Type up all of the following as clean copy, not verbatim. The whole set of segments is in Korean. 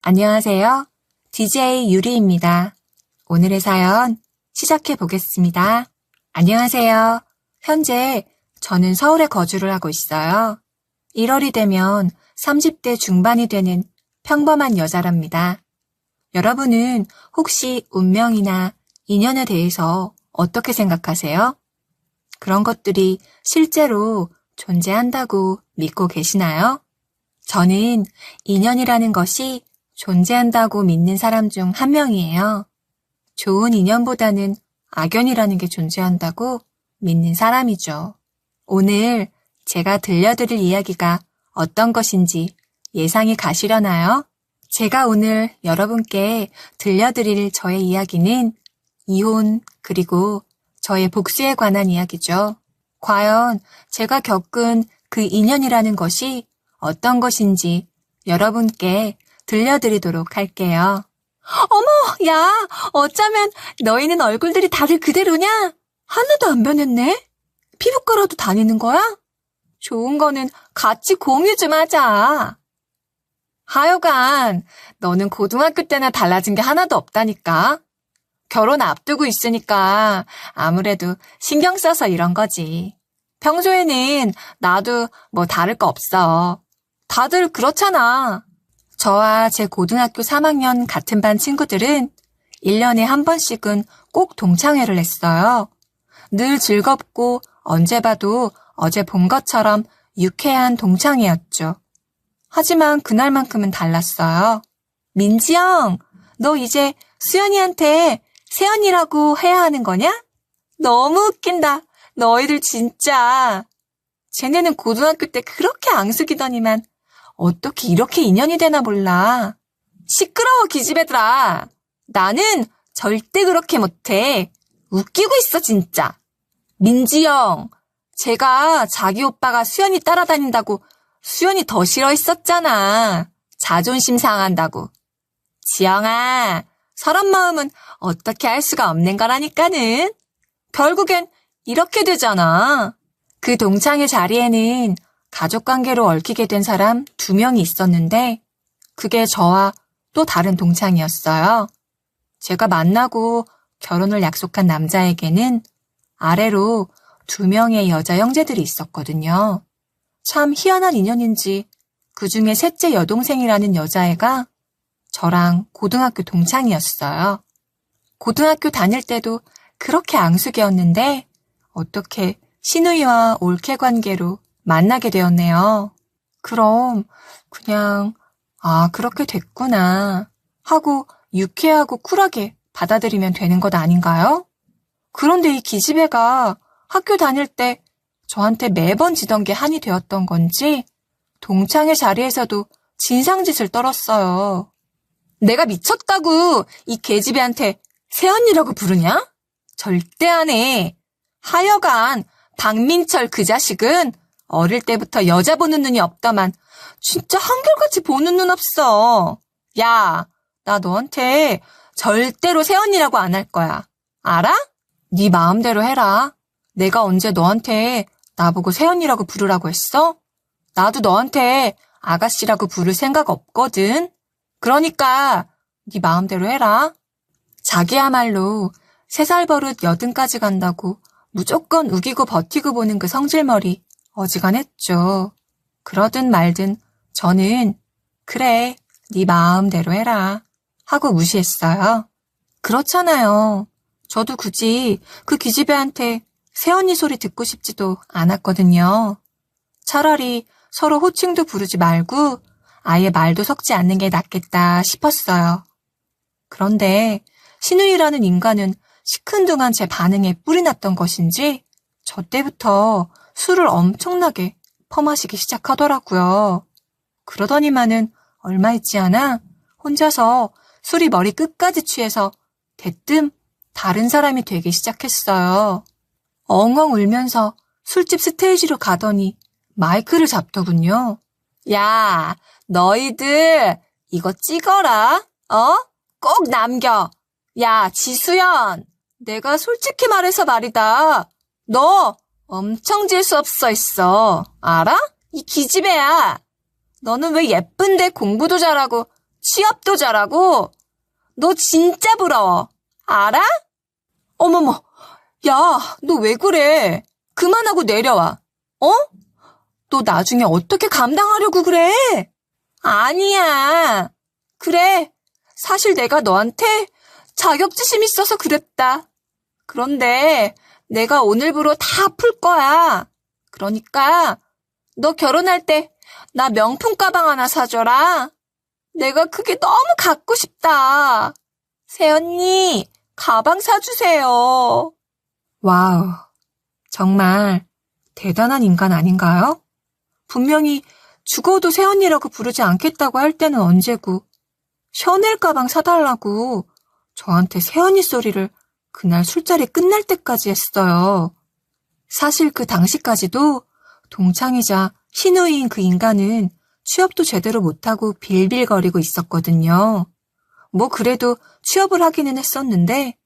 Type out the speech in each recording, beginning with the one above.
안녕하세요. DJ 유리입니다. 오늘의 사연 시작해 보겠습니다. 안녕하세요. 현재 저는 서울에 거주를 하고 있어요. 1월이 되면 30대 중반이 되는 평범한 여자랍니다. 여러분은 혹시 운명이나 인연에 대해서 어떻게 생각하세요? 그런 것들이 실제로 존재한다고 믿고 계시나요? 저는 인연이라는 것이 존재한다고 믿는 사람 중 한 명이에요. 좋은 인연보다는 악연이라는 게 존재한다고 믿는 사람이죠. 오늘 제가 들려드릴 이야기가 어떤 것인지 예상이 가시려나요? 제가 오늘 여러분께 들려드릴 저의 이야기는 이혼 그리고 저의 복수에 관한 이야기죠. 과연 제가 겪은 그 인연이라는 것이 어떤 것인지 여러분께 들려드리도록 할게요. 어머, 야, 어쩌면 너희는 얼굴들이 다들 그대로냐? 하나도 안 변했네? 피부과라도 다니는 거야? 좋은 거는 같이 공유 좀 하자. 하여간 너는 고등학교 때나 달라진 게 하나도 없다니까. 결혼 앞두고 있으니까 아무래도 신경 써서 이런 거지. 평소에는 나도 뭐 다를 거 없어. 다들 그렇잖아. 저와 제 고등학교 3학년 같은 반 친구들은 1년에 한 번씩은 꼭 동창회를 했어요. 늘 즐겁고 언제 봐도 어제 본 것처럼 유쾌한 동창회였죠. 하지만 그날만큼은 달랐어요. 민지 형, 너 이제 수연이한테 세연이라고 해야 하는 거냐? 너무 웃긴다. 너희들 진짜. 쟤네는 고등학교 때 그렇게 앙숙이더니만 어떻게 이렇게 인연이 되나 몰라. 시끄러워 기집애들아. 나는 절대 그렇게 못해. 웃기고 있어 진짜. 민지 형, 제가 자기 오빠가 수연이 따라다닌다고 수연이 더 싫어했었잖아. 자존심 상한다고. 지영아, 서런 마음은 어떻게 할 수가 없는 거라니까는. 결국엔 이렇게 되잖아. 그 동창회 자리에는 가족관계로 얽히게 된 사람 2명이 있었는데 그게 저와 또 다른 동창이었어요. 제가 만나고 결혼을 약속한 남자에게는 아래로 2명의 여자 형제들이 있었거든요. 참 희한한 인연인지 그중에 셋째 여동생이라는 여자애가 저랑 고등학교 동창이었어요. 고등학교 다닐 때도 그렇게 앙숙이었는데 어떻게 시누이와 올케 관계로 만나게 되었네요. 그럼 그냥 그렇게 됐구나 하고 유쾌하고 쿨하게 받아들이면 되는 것 아닌가요? 그런데 이 기집애가 학교 다닐 때 저한테 매번 지던 게 한이 되었던 건지 동창회 자리에서도 진상짓을 떨었어요. 내가 미쳤다고 이 계집애한테 새언니라고 부르냐? 절대 안 해. 하여간 박민철 그 자식은 어릴 때부터 여자 보는 눈이 없다만 진짜 한결같이 보는 눈 없어. 야, 나 너한테 절대로 새언니라고 안 할 거야. 알아? 네 마음대로 해라. 내가 언제 너한테 나보고 새언니라고 부르라고 했어? 나도 너한테 아가씨라고 부를 생각 없거든. 그러니까 네 마음대로 해라. 자기야말로 3살 버릇 80까지 간다고 무조건 우기고 버티고 보는 그 성질머리 어지간했죠. 그러든 말든 저는 그래, 네 마음대로 해라 하고 무시했어요. 그렇잖아요. 저도 굳이 그 기집애한테 새언니 소리 듣고 싶지도 않았거든요. 차라리 서로 호칭도 부르지 말고 아예 말도 섞지 않는 게 낫겠다 싶었어요. 그런데 신우이라는 인간은 시큰둥한 제 반응에 뿔이 났던 것인지 저 때부터 술을 엄청나게 퍼마시기 시작하더라고요. 그러더니만은 얼마 있지 않아 혼자서 술이 머리 끝까지 취해서 대뜸 다른 사람이 되기 시작했어요. 엉엉 울면서 술집 스테이지로 가더니 마이크를 잡더군요. 야, 너희들 이거 찍어라. 꼭 남겨. 야, 지수연. 내가 솔직히 말해서 말이다. 너 엄청 재수없어 있어. 알아? 이 기집애야. 너는 왜 예쁜데 공부도 잘하고 취업도 잘하고 너 진짜 부러워. 알아? 어머머, 야, 너 왜 그래? 그만하고 내려와. 어? 너 나중에 어떻게 감당하려고 그래? 아니야. 그래, 사실 내가 너한테 자격지심 있어서 그랬다. 그런데 내가 오늘부로 다 풀 거야. 그러니까 너 결혼할 때 나 명품 가방 하나 사줘라. 내가 그게 너무 갖고 싶다. 새언니, 가방 사주세요. 와우, 정말 대단한 인간 아닌가요? 분명히 죽어도 새언니라고 부르지 않겠다고 할 때는 언제고 셔넬 가방 사달라고 저한테 새언니 소리를 그날 술자리 끝날 때까지 했어요. 사실 그 당시까지도 동창이자 시누이인 그 인간은 취업도 제대로 못하고 빌빌거리고 있었거든요. 뭐 그래도 취업을 하기는 했었는데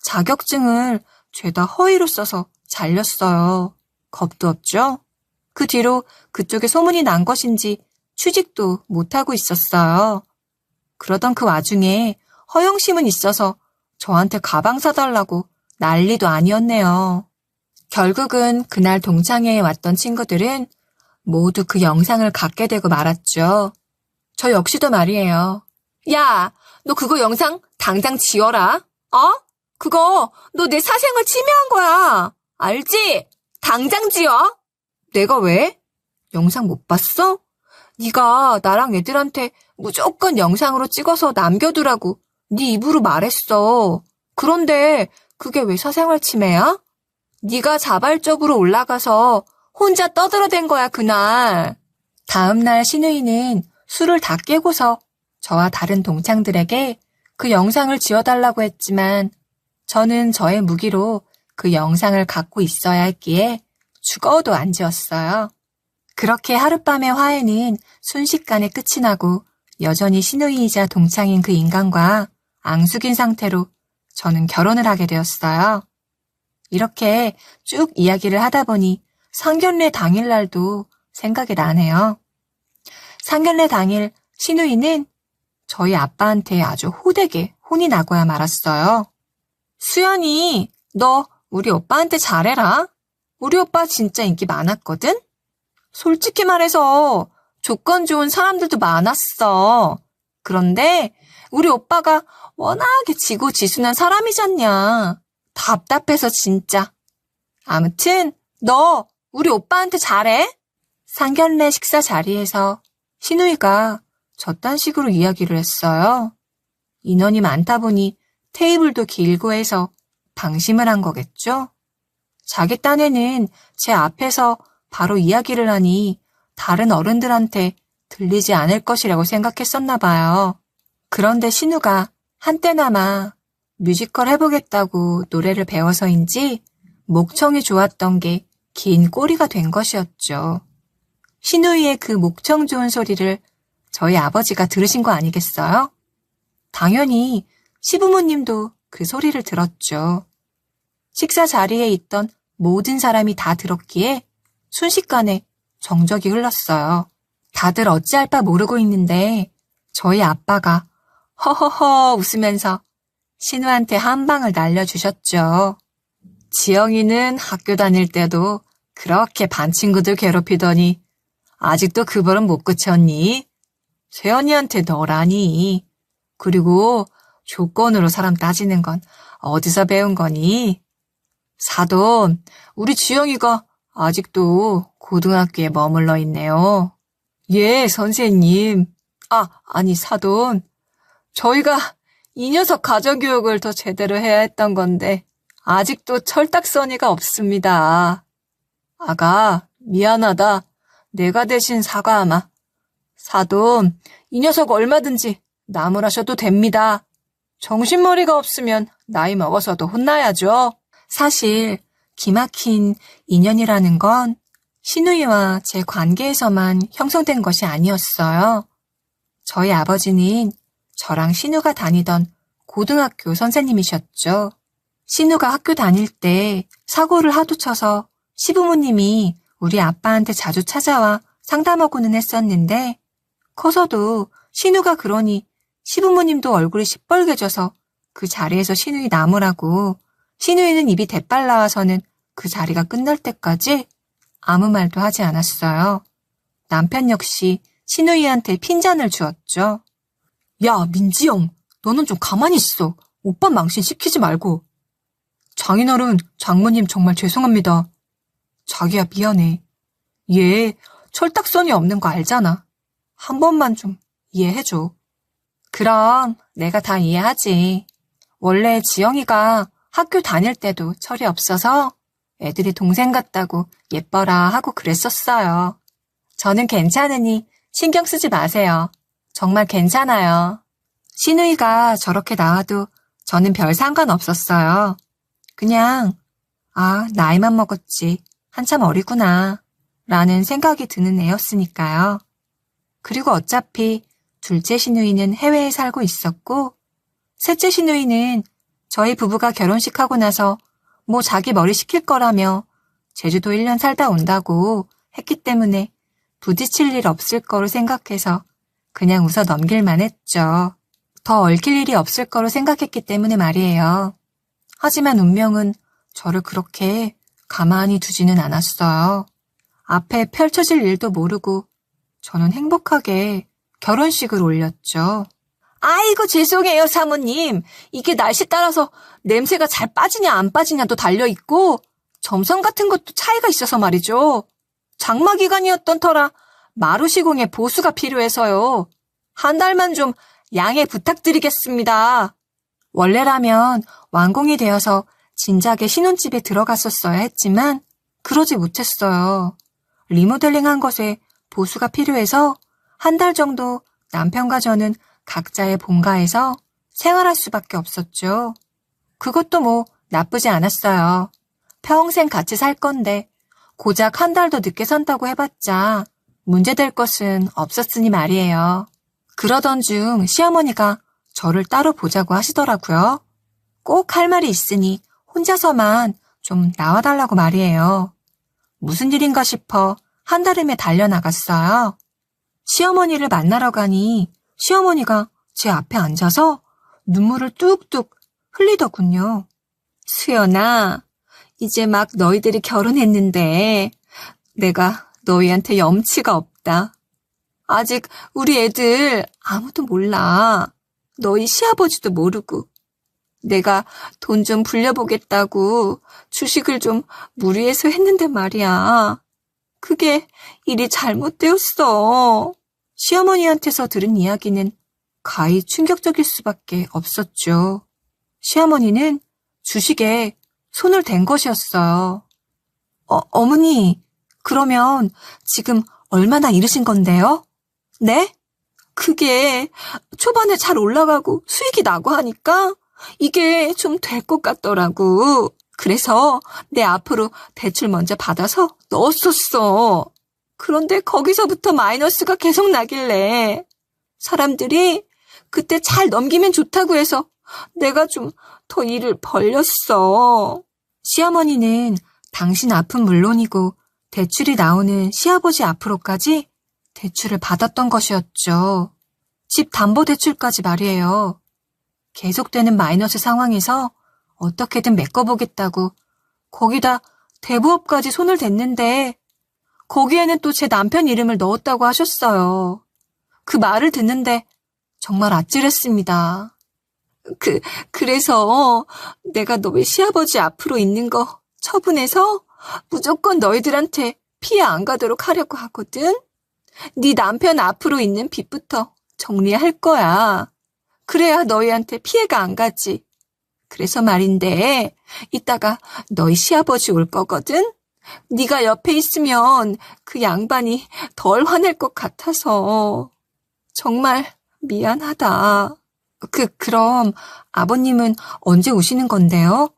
자격증을 죄다 허위로 써서 잘렸어요. 겁도 없죠? 그 뒤로 그쪽에 소문이 난 것인지 취직도 못하고 있었어요. 그러던 그 와중에 허영심은 있어서 저한테 가방 사달라고 난리도 아니었네요. 결국은 그날 동창회에 왔던 친구들은 모두 그 영상을 갖게 되고 말았죠. 저 역시도 말이에요. 야, 너 그거 영상 당장 지워라. 어? 그거 너 내 사생활 침해한 거야. 알지? 당장 지워. 내가 왜? 영상 못 봤어? 네가 나랑 애들한테 무조건 영상으로 찍어서 남겨두라고 네 입으로 말했어. 그런데 그게 왜 사생활 침해야? 네가 자발적으로 올라가서 혼자 떠들어댄 거야, 그날. 다음날 신우이는 술을 다 깨고서 저와 다른 동창들에게 그 영상을 지워달라고 했지만 저는 저의 무기로 그 영상을 갖고 있어야 했기에 죽어도 안 지웠어요. 그렇게 하룻밤의 화해는 순식간에 끝이 나고 여전히 신우이이자 동창인 그 인간과 앙숙인 상태로 저는 결혼을 하게 되었어요. 이렇게 쭉 이야기를 하다 보니 상견례 당일날도 생각이 나네요. 상견례 당일 신우이는 저희 아빠한테 아주 호되게 혼이 나고야 말았어요. 수연이, 너 우리 오빠한테 잘해라. 우리 오빠 진짜 인기 많았거든? 솔직히 말해서 조건 좋은 사람들도 많았어. 그런데 우리 오빠가 워낙에 지고지순한 사람이잖냐. 답답해서 진짜. 아무튼 너 우리 오빠한테 잘해? 상견례 식사 자리에서 신우이가 저딴 식으로 이야기를 했어요. 인원이 많다 보니 테이블도 길고 해서 방심을 한 거겠죠? 자기 딴에는 제 앞에서 바로 이야기를 하니 다른 어른들한테 들리지 않을 것이라고 생각했었나 봐요. 그런데 신우가 한때나마 뮤지컬 해보겠다고 노래를 배워서인지 목청이 좋았던 게 긴 꼬리가 된 것이었죠. 신우이의 그 목청 좋은 소리를 저희 아버지가 들으신 거 아니겠어요? 당연히 시부모님도 그 소리를 들었죠. 식사 자리에 있던 모든 사람이 다 들었기에 순식간에 정적이 흘렀어요. 다들 어찌할 바 모르고 있는데 저희 아빠가 허허허 웃으면서 신우한테 한 방을 날려주셨죠. 지영이는 학교 다닐 때도 그렇게 반 친구들 괴롭히더니 아직도 그 벌은 못 그쳤니? 세연이한테 너라니. 그리고 조건으로 사람 따지는 건 어디서 배운 거니? 사돈, 우리 지영이가 아직도 고등학교에 머물러 있네요. 예, 선생님. 아니 사돈. 저희가 이 녀석 가정교육을 더 제대로 해야 했던 건데 아직도 철딱서니가 없습니다. 아가, 미안하다. 내가 대신 사과하마. 사돈, 이 녀석 얼마든지 나무라셔도 됩니다. 정신머리가 없으면 나이 먹어서도 혼나야죠. 사실 기막힌 인연이라는 건 신우이와 제 관계에서만 형성된 것이 아니었어요. 저희 아버지는 저랑 신우가 다니던 고등학교 선생님이셨죠. 신우가 학교 다닐 때 사고를 하도 쳐서 시부모님이 우리 아빠한테 자주 찾아와 상담하고는 했었는데 커서도 신우가 그러니 시부모님도 얼굴이 시뻘개져서 그 자리에서 시누이 나무라고, 시누이는 입이 대빨 나와서는 그 자리가 끝날 때까지 아무 말도 하지 않았어요. 남편 역시 시누이한테 핀잔을 주었죠. 야, 민지영, 너는 좀 가만히 있어. 오빠 망신 시키지 말고. 장인어른, 장모님 정말 죄송합니다. 자기야, 미안해. 얘 철딱선이 없는 거 알잖아. 한 번만 좀 이해해줘. 그럼 내가 다 이해하지. 원래 지영이가 학교 다닐 때도 철이 없어서 애들이 동생 같다고 예뻐라 하고 그랬었어요. 저는 괜찮으니 신경 쓰지 마세요. 정말 괜찮아요. 시누이가 저렇게 나와도 저는 별 상관없었어요. 그냥 나이만 먹었지. 한참 어리구나 라는 생각이 드는 애였으니까요. 그리고 어차피 둘째 시누이는 해외에 살고 있었고 셋째 시누이는 저희 부부가 결혼식하고 나서 뭐 자기 머리 식힐 거라며 제주도 1년 살다 온다고 했기 때문에 부딪힐 일 없을 거로 생각해서 그냥 웃어 넘길만 했죠. 더 얽힐 일이 없을 거로 생각했기 때문에 말이에요. 하지만 운명은 저를 그렇게 가만히 두지는 않았어요. 앞에 펼쳐질 일도 모르고 저는 행복하게 결혼식을 올렸죠. 아이고 죄송해요 사모님. 이게 날씨 따라서 냄새가 잘 빠지냐 안 빠지냐도 달려있고 점성 같은 것도 차이가 있어서 말이죠. 장마 기간이었던 터라 마루 시공에 보수가 필요해서요. 한 달만 좀 양해 부탁드리겠습니다. 원래라면 완공이 되어서 진작에 신혼집에 들어갔었어야 했지만 그러지 못했어요. 리모델링한 것에 보수가 필요해서 한 달 정도 남편과 저는 각자의 본가에서 생활할 수밖에 없었죠. 그것도 뭐 나쁘지 않았어요. 평생 같이 살 건데 고작 한 달 더 늦게 산다고 해봤자 문제될 것은 없었으니 말이에요. 그러던 중 시어머니가 저를 따로 보자고 하시더라고요. 꼭 할 말이 있으니 혼자서만 좀 나와달라고 말이에요. 무슨 일인가 싶어 한달음에 달려나갔어요. 시어머니를 만나러 가니 시어머니가 제 앞에 앉아서 눈물을 뚝뚝 흘리더군요. 수연아, 이제 막 너희들이 결혼했는데 내가 너희한테 염치가 없다. 아직 우리 애들 아무도 몰라. 너희 시아버지도 모르고. 내가 돈 좀 불려보겠다고 주식을 좀 무리해서 했는데 말이야. 그게 일이 잘못되었어. 시어머니한테서 들은 이야기는 가히 충격적일 수밖에 없었죠. 시어머니는 주식에 손을 댄 것이었어요. 어머니, 그러면 지금 얼마나 잃으신 건데요? 네? 그게 초반에 잘 올라가고 수익이 나고 하니까 이게 좀 될 것 같더라고. 그래서 내 앞으로 대출 먼저 받아서 넣었었어. 그런데 거기서부터 마이너스가 계속 나길래 사람들이 그때 잘 넘기면 좋다고 해서 내가 좀 더 일을 벌렸어. 시어머니는 당신 앞은 물론이고 대출이 나오는 시아버지 앞으로까지 대출을 받았던 것이었죠. 집 담보대출까지 말이에요. 계속되는 마이너스 상황에서 어떻게든 메꿔보겠다고 거기다 대부업까지 손을 댔는데 거기에는 또 제 남편 이름을 넣었다고 하셨어요. 그 말을 듣는데 정말 아찔했습니다. 그래서 내가 너희 시아버지 앞으로 있는 거 처분해서 무조건 너희들한테 피해 안 가도록 하려고 하거든. 네 남편 앞으로 있는 빚부터 정리할 거야. 그래야 너희한테 피해가 안 가지. 그래서 말인데 이따가 너희 시아버지 올 거거든. 네가 옆에 있으면 그 양반이 덜 화낼 것 같아서 정말 미안하다. 그럼 아버님은 언제 오시는 건데요?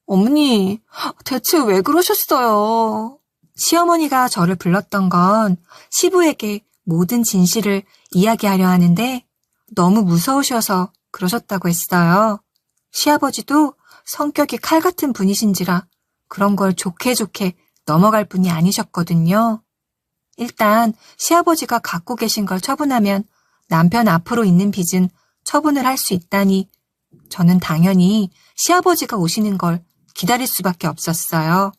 어머니, 대체 왜 그러셨어요? 시어머니가 저를 불렀던 건 시부에게 모든 진실을 이야기하려 하는데 너무 무서우셔서 그러셨다고 했어요. 시아버지도 성격이 칼 같은 분이신지라 그런 걸 좋게 넘어갈 분이 아니셨거든요. 일단 시아버지가 갖고 계신 걸 처분하면 남편 앞으로 있는 빚은 처분을 할 수 있다니 저는 당연히 시아버지가 오시는 걸 기다릴 수밖에 없었어요.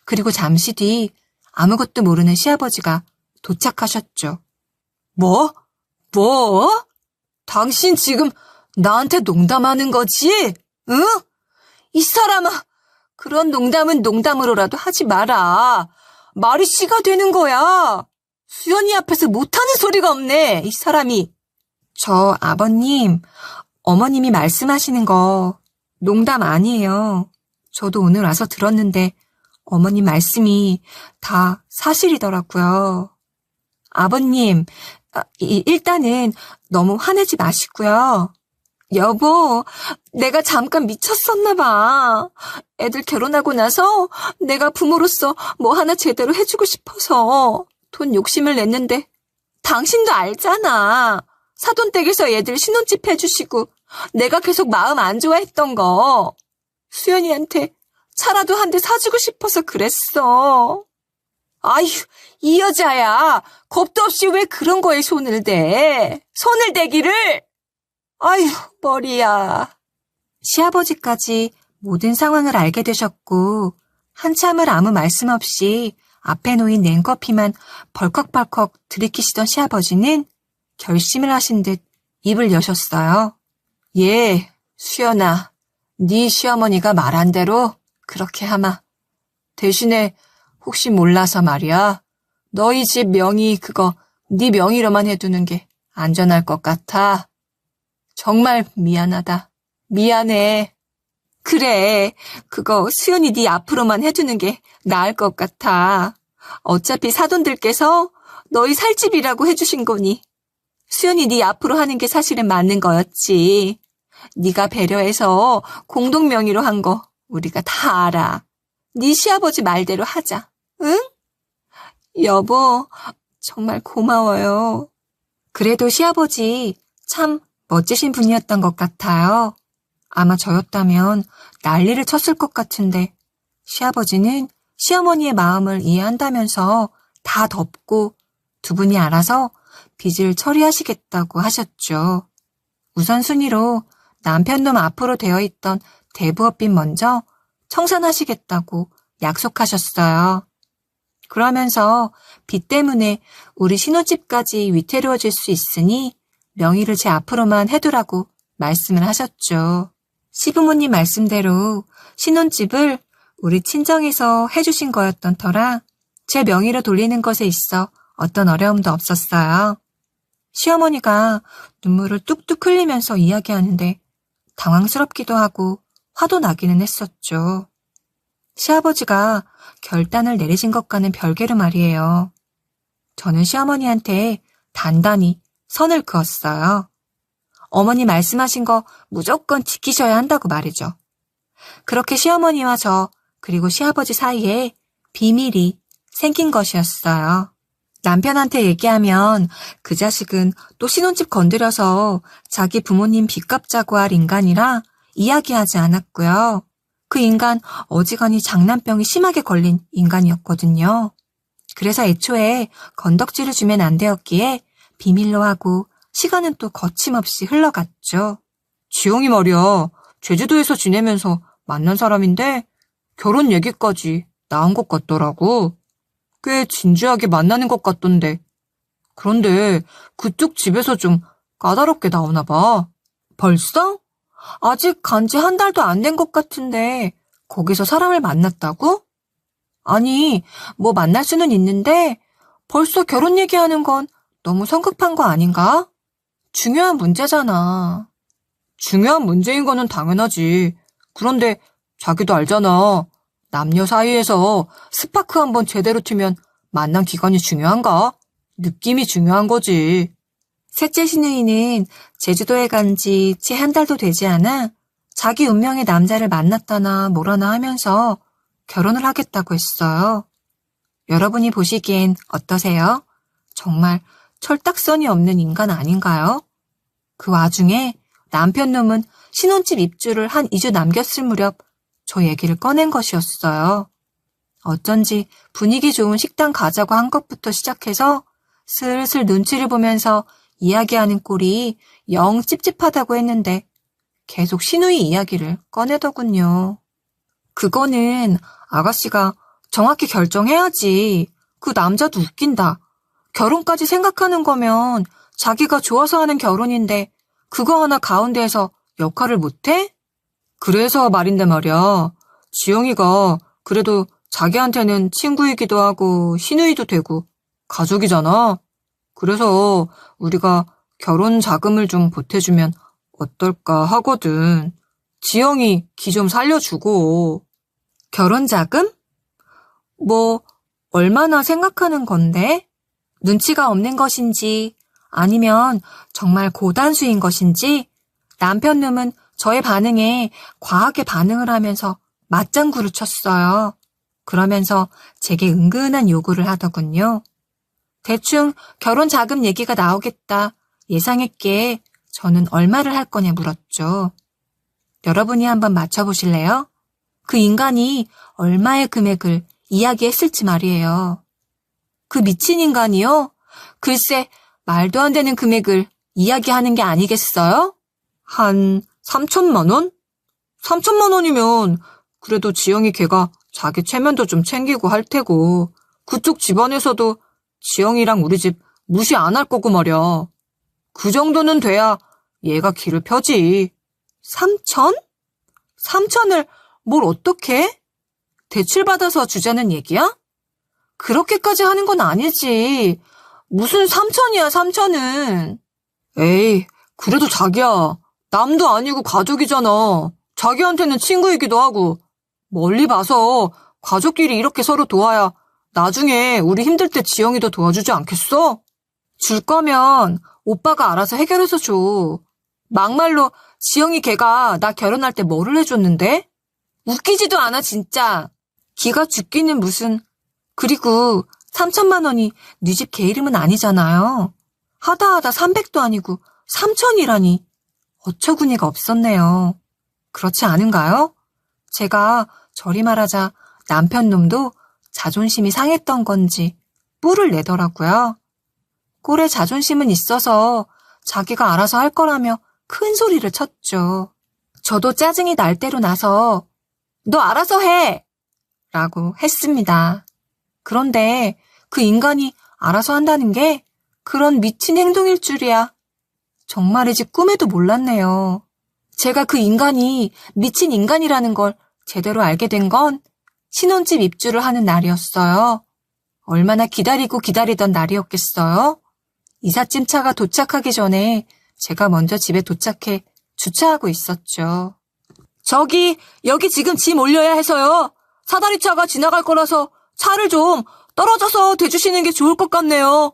그리고 잠시 뒤 아무것도 모르는 시아버지가 도착하셨죠. 뭐? 당신 지금 나한테 농담하는 거지? 응? 이 사람아, 그런 농담은 농담으로라도 하지 마라. 말이 씨가 되는 거야. 수연이 앞에서 못하는 소리가 없네, 이 사람이. 저 아버님, 어머님이 말씀하시는 거 농담 아니에요. 저도 오늘 와서 들었는데 어머님 말씀이 다 사실이더라고요. 아버님, 일단은 너무 화내지 마시고요. 여보, 내가 잠깐 미쳤었나 봐. 애들 결혼하고 나서 내가 부모로서 뭐 하나 제대로 해주고 싶어서 돈 욕심을 냈는데 당신도 알잖아. 사돈댁에서 애들 신혼집 해주시고 내가 계속 마음 안 좋아했던 거. 수연이한테 차라도 한 대 사주고 싶어서 그랬어. 아휴, 이 여자야. 겁도 없이 왜 그런 거에 손을 대? 손을 대기를! 아휴, 머리야. 시아버지까지 모든 상황을 알게 되셨고 한참을 아무 말씀 없이 앞에 놓인 냉커피만 벌컥벌컥 들이키시던 시아버지는 결심을 하신 듯 입을 여셨어요. 예, 수연아, 네 시어머니가 말한 대로 그렇게 하마. 대신에 혹시 몰라서 말이야. 너희 집 명의 그거 네 명의로만 해두는 게 안전할 것 같아. 정말 미안하다. 미안해. 그래, 그거 수연이 네 앞으로만 해두는 게 나을 것 같아. 어차피 사돈들께서 너희 살 집이라고 해주신 거니 수연이 네 앞으로 하는 게 사실은 맞는 거였지. 네가 배려해서 공동 명의로 한 거 우리가 다 알아. 네 시아버지 말대로 하자. 응? 여보, 정말 고마워요. 그래도 시아버지 참 멋지신 분이었던 것 같아요. 아마 저였다면 난리를 쳤을 것 같은데 시아버지는 시어머니의 마음을 이해한다면서 다 덮고 두 분이 알아서 빚을 처리하시겠다고 하셨죠. 우선순위로 남편놈 앞으로 되어 있던 대부업빚 먼저 청산하시겠다고 약속하셨어요. 그러면서 빚 때문에 우리 신혼집까지 위태로워질 수 있으니 명의를 제 앞으로만 해두라고 말씀을 하셨죠. 시부모님 말씀대로 신혼집을 우리 친정에서 해주신 거였던 터라 제 명의로 돌리는 것에 있어 어떤 어려움도 없었어요. 시어머니가 눈물을 뚝뚝 흘리면서 이야기하는데 당황스럽기도 하고 화도 나기는 했었죠. 시아버지가 결단을 내리신 것과는 별개로 말이에요. 저는 시어머니한테 단단히 선을 그었어요. 어머니 말씀하신 거 무조건 지키셔야 한다고 말이죠. 그렇게 시어머니와 저 그리고 시아버지 사이에 비밀이 생긴 것이었어요. 남편한테 얘기하면 그 자식은 또 신혼집 건드려서 자기 부모님 빚 갚자고 할 인간이라 이야기하지 않았고요. 그 인간 어지간히 장난병이 심하게 걸린 인간이었거든요. 그래서 애초에 건덕지를 주면 안 되었기에 비밀로 하고 시간은 또 거침없이 흘러갔죠. 지영이 말이야, 제주도에서 지내면서 만난 사람인데 결혼 얘기까지 나온 것 같더라고. 꽤 진지하게 만나는 것 같던데. 그런데 그쪽 집에서 좀 까다롭게 나오나 봐. 벌써? 아직 간지 한 달도 안 된 것 같은데 거기서 사람을 만났다고? 아니, 뭐 만날 수는 있는데 벌써 결혼 얘기하는 건 너무 성급한 거 아닌가? 중요한 문제잖아. 중요한 문제인 거는 당연하지. 그런데 자기도 알잖아. 남녀 사이에서 스파크 한번 제대로 튀면 만난 기간이 중요한가? 느낌이 중요한 거지. 셋째 시누이는 제주도에 간 지 채 한 달도 되지 않아 자기 운명의 남자를 만났다나 뭐라나 하면서 결혼을 하겠다고 했어요. 여러분이 보시기엔 어떠세요? 정말 철딱선이 없는 인간 아닌가요? 그 와중에 남편놈은 신혼집 입주를 한 2주 남겼을 무렵 저 얘기를 꺼낸 것이었어요. 어쩐지 분위기 좋은 식당 가자고 한 것부터 시작해서 슬슬 눈치를 보면서 이야기하는 꼴이 영 찝찝하다고 했는데 계속 시누이 이야기를 꺼내더군요. 그거는 아가씨가 정확히 결정해야지. 그 남자도 웃긴다. 결혼까지 생각하는 거면 자기가 좋아서 하는 결혼인데 그거 하나 가운데에서 역할을 못해? 그래서 말인데 말이야. 지영이가 그래도 자기한테는 친구이기도 하고 시누이도 되고 가족이잖아. 그래서 우리가 결혼 자금을 좀 보태주면 어떨까 하거든. 지영이 기 좀 살려주고. 결혼 자금? 뭐 얼마나 생각하는 건데? 눈치가 없는 것인지 아니면 정말 고단수인 것인지 남편 놈은 저의 반응에 과하게 반응을 하면서 맞장구를 쳤어요. 그러면서 제게 은근한 요구를 하더군요. 대충 결혼 자금 얘기가 나오겠다 예상했기에 저는 얼마를 할 거냐 물었죠. 여러분이 한번 맞춰보실래요? 그 인간이 얼마의 금액을 이야기했을지 말이에요. 그 미친 인간이요? 글쎄 말도 안 되는 금액을 이야기하는 게 아니겠어요? 한 3천만 원? 3천만 원이면 그래도 지영이 걔가 자기 체면도 좀 챙기고 할 테고 그쪽 집안에서도 지영이랑 우리 집 무시 안 할 거고 말이야. 그 정도는 돼야 얘가 기를 펴지. 3천? 3천을 뭘 어떻게? 대출받아서 주자는 얘기야? 그렇게까지 하는 건 아니지. 무슨 3천이야 3천은. 에이, 그래도 자기야. 남도 아니고 가족이잖아. 자기한테는 친구이기도 하고. 멀리 봐서 가족끼리 이렇게 서로 도와야 나중에 우리 힘들 때 지영이도 도와주지 않겠어? 줄 거면 오빠가 알아서 해결해서 줘. 막말로 지영이 걔가 나 결혼할 때 뭐를 해줬는데? 웃기지도 않아 진짜. 기가 죽기는 무슨. 그리고 3천만 원이 네 집 걔 이름은 아니잖아요. 하다하다 300도 아니고 3천이라니. 어처구니가 없었네요. 그렇지 않은가요? 제가 저리 말하자 남편 놈도 자존심이 상했던 건지 뿔을 내더라고요. 꼴에 자존심은 있어서 자기가 알아서 할 거라며 큰 소리를 쳤죠. 저도 짜증이 날 대로 나서 너 알아서 해! 라고 했습니다. 그런데 그 인간이 알아서 한다는 게 그런 미친 행동일 줄이야. 정말이지 꿈에도 몰랐네요. 제가 그 인간이 미친 인간이라는 걸 제대로 알게 된 건 신혼집 입주를 하는 날이었어요. 얼마나 기다리고 기다리던 날이었겠어요? 이삿짐 차가 도착하기 전에 제가 먼저 집에 도착해 주차하고 있었죠. 여기 지금 짐 올려야 해서요. 사다리 차가 지나갈 거라서 차를 좀 떨어져서 대주시는 게 좋을 것 같네요.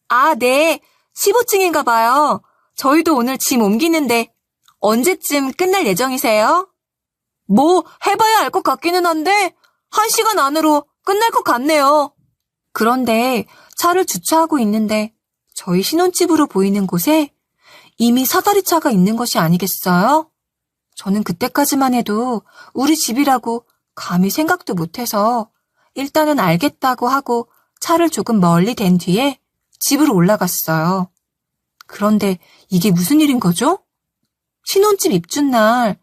아, 네. 15층인가 봐요. 저희도 오늘 짐 옮기는데 언제쯤 끝날 예정이세요? 뭐 해봐야 알 것 같기는 한데 1시간 안으로 끝날 것 같네요. 그런데 차를 주차하고 있는데 저희 신혼집으로 보이는 곳에 이미 사다리차가 있는 것이 아니겠어요? 저는 그때까지만 해도 우리 집이라고 감히 생각도 못해서 일단은 알겠다고 하고 차를 조금 멀리 댄 뒤에 집으로 올라갔어요. 그런데 이게 무슨 일인 거죠? 신혼집 입주날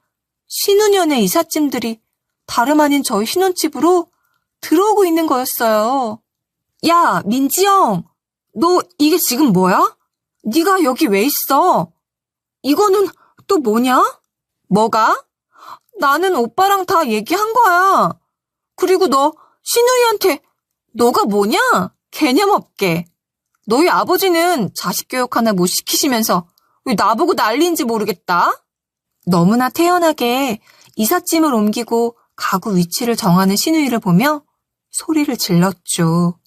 신혼연애 이삿짐들이 다름 아닌 저희 신혼집으로 들어오고 있는 거였어요. 야, 민지 형, 너 이게 지금 뭐야? 네가 여기 왜 있어? 이거는 또 뭐냐? 뭐가? 나는 오빠랑 다 얘기한 거야. 그리고 너 신우이한테 너가 뭐냐? 개념 없게. 너희 아버지는 자식 교육 하나 못 시키시면서 왜 나보고 난리인지 모르겠다. 너무나 태연하게 이삿짐을 옮기고 가구 위치를 정하는 신우이를 보며 소리를 질렀죠.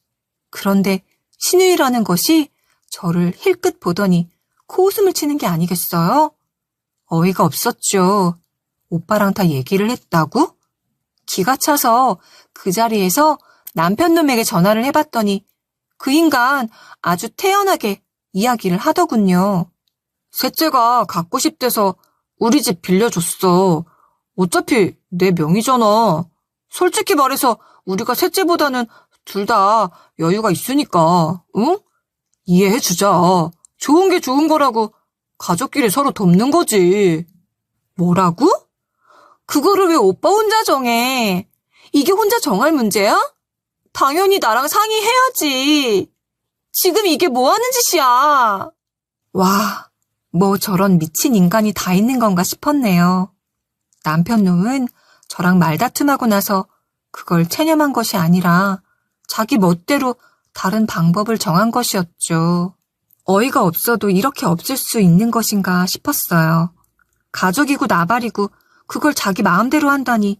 그런데 신우이라는 것이 저를 힐끗 보더니 코웃음을 치는 게 아니겠어요? 어이가 없었죠. 오빠랑 다 얘기를 했다고? 기가 차서 그 자리에서 남편 놈에게 전화를 해봤더니 그 인간 아주 태연하게 이야기를 하더군요. 셋째가 갖고 싶대서 우리 집 빌려줬어. 어차피 내 명의잖아. 솔직히 말해서 우리가 셋째보다는 둘 다 여유가 있으니까, 응? 이해해주자. 좋은 게 좋은 거라고 가족끼리 서로 돕는 거지. 뭐라고? 그거를 왜 오빠 혼자 정해? 이게 혼자 정할 문제야? 당연히 나랑 상의해야지. 지금 이게 뭐 하는 짓이야? 와, 뭐 저런 미친 인간이 다 있는 건가 싶었네요. 남편 놈은 저랑 말다툼하고 나서 그걸 체념한 것이 아니라 자기 멋대로 다른 방법을 정한 것이었죠. 어이가 없어도 이렇게 없을 수 있는 것인가 싶었어요. 가족이고 나발이고 그걸 자기 마음대로 한다니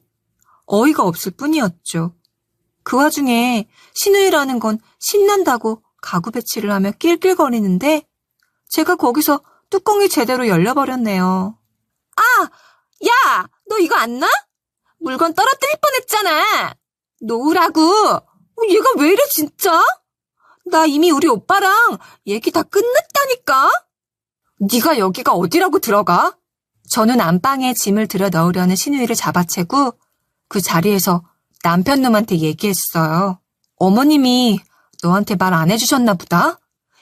어이가 없을 뿐이었죠. 그 와중에 신우이라는 건 신난다고 가구 배치를 하며 낄낄거리는데 제가 거기서 뚜껑이 제대로 열려버렸네요. 아! 야! 너 이거 안 나? 물건 떨어뜨릴 뻔했잖아. 놓으라고. 얘가 왜 이래 진짜? 나 이미 우리 오빠랑 얘기 다 끝냈다니까. 네가 여기가 어디라고 들어가? 저는 안방에 짐을 들여 넣으려는 신우이를 잡아채고 그 자리에서 남편 놈한테 얘기했어요. 어머님이 너한테 말 안 해주셨나 보다?